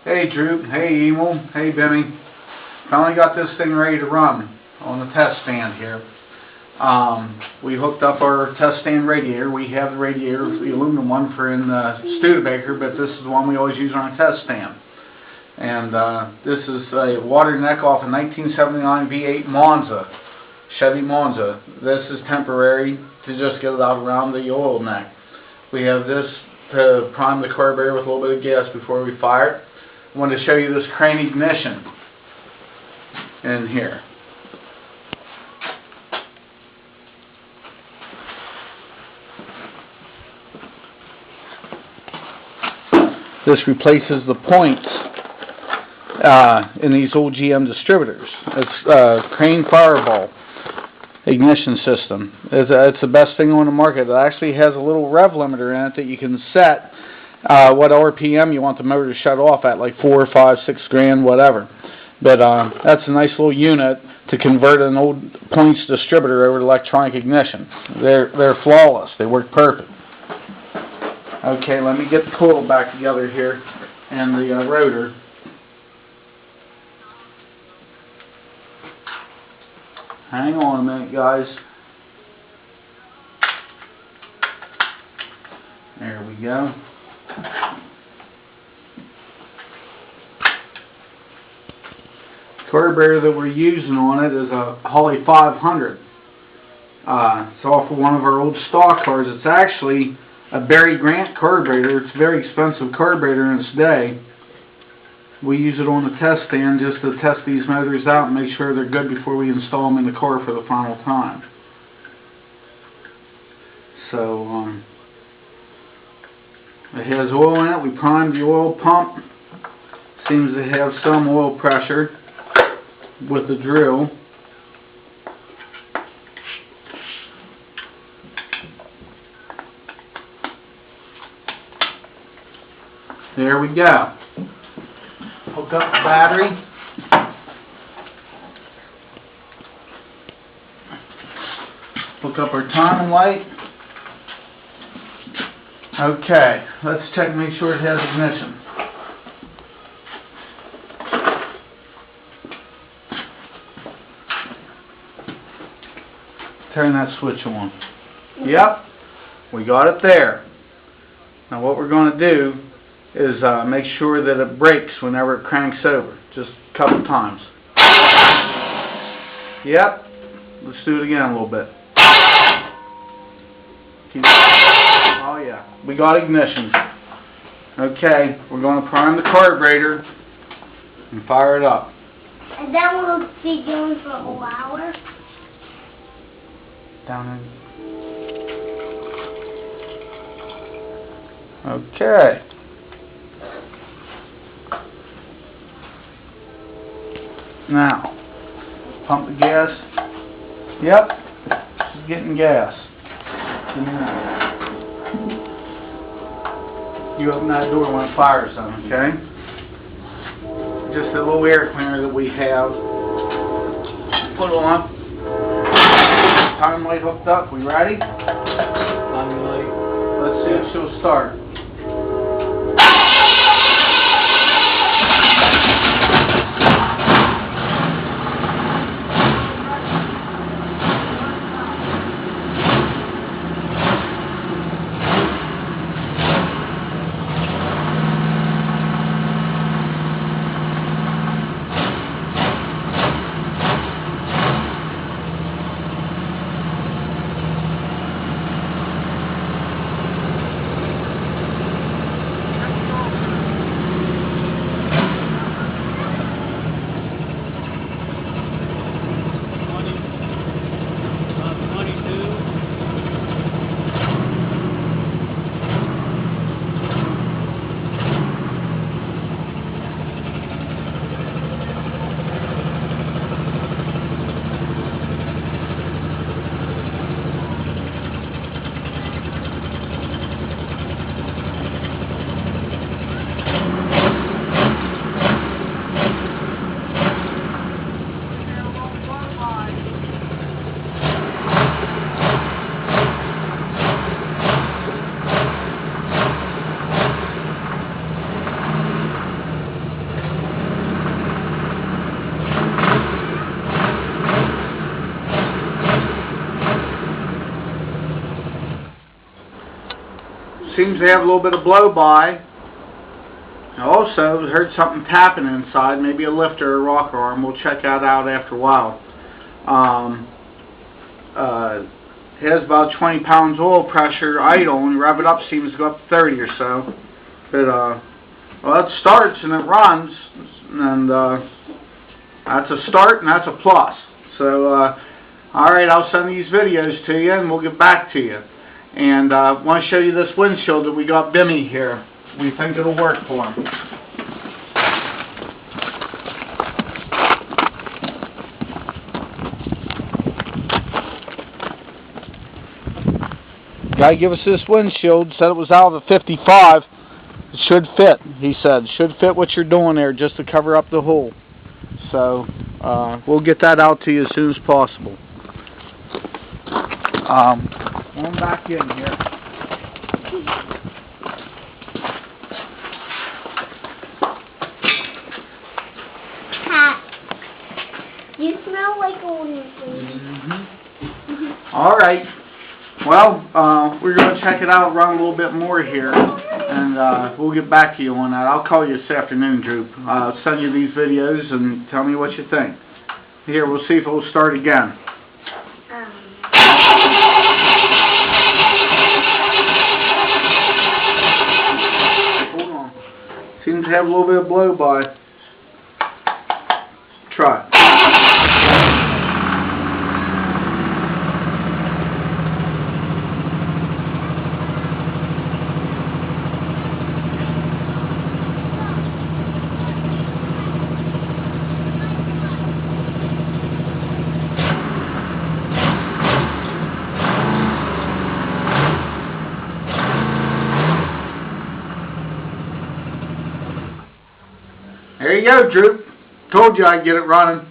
Hey Drew, hey Emil, hey Benny. Finally got this thing ready to run on the test stand here. We hooked up our test stand radiator. We have the radiator, the aluminum one for in the Studebaker, but this is the one we always use on a test stand. And this is a water neck off a 1979 V8 Monza, Chevy Monza. This is temporary to just get it out around the oil neck. We have this to prime the carburetor with a little bit of gas before we fire it. I wanted to show you this crane ignition in here. This replaces the points in these old GM distributors. It's crane fireball ignition system. It's the best thing on the market. It actually has a little rev limiter in it that you can set what RPM you want the motor to shut off at, like 4, 5, 6 grand, whatever. But that's a nice little unit to convert an old points distributor over to electronic ignition. They're flawless. They work perfect. Okay, let me get the coil back together here and the rotor. Hang on a minute, guys. There we go. Carburetor that we're using on it is a Holly 500. It's off of one of our old stock cars. It's actually a Barry Grant carburetor. It's a very expensive carburetor in its day. We use it on the test stand just to test these motors out and make sure they're good before we install them in the car for the final time. So it has oil in it. We primed the oil pump. Seems to have some oil pressure with the drill. There we go. Hook up the battery. Hook up our timing light. Okay, let's check, make sure it has ignition. Turn that switch on. Yep, we got it there. Now what we're going to do is make sure that it brakes whenever it cranks over, just a couple times. Yep, let's do it again a little bit. Oh yeah, we got ignition. Okay, we're going to prime the carburetor and fire it up. And then we'll be doing for a whole hour. Down in. Okay. Now, pump the gas. Yep, she's getting gas. You open that door when it fires on, okay? Just a little air cleaner that we have. Put on. Time light hooked up. We ready? Time light. Let's see if she'll start. seems to have a little bit of blow-by. I also heard something tapping inside, maybe a lifter or rocker arm. We'll check that out after a while. It has about 20 pounds oil pressure idle, and you rev it up, seems to go up to 30 or so. But well, it starts and it runs, and that's a start and that's a plus. So alright, I'll send these videos to you and we'll get back to you. And I want to show you this windshield that we got Bimmy here. We think it'll work for him. Guy give us this windshield, said it was out of a 55. It should fit, he said. Should fit what you're doing there, just to cover up the hole. So we'll get that out to you as soon as possible. Going back in here. Pat, you smell like orange. Alright. Well, we're going to check it out, run a little bit more here, and we'll get back to you on that. I'll call you this afternoon, Droop. I'll send you these videos and tell me what you think. Here, we'll see if it will start again. Hold on. Seems to have a little bit of blow-by. Try it. There you go, Droop. Told you I'd get it running.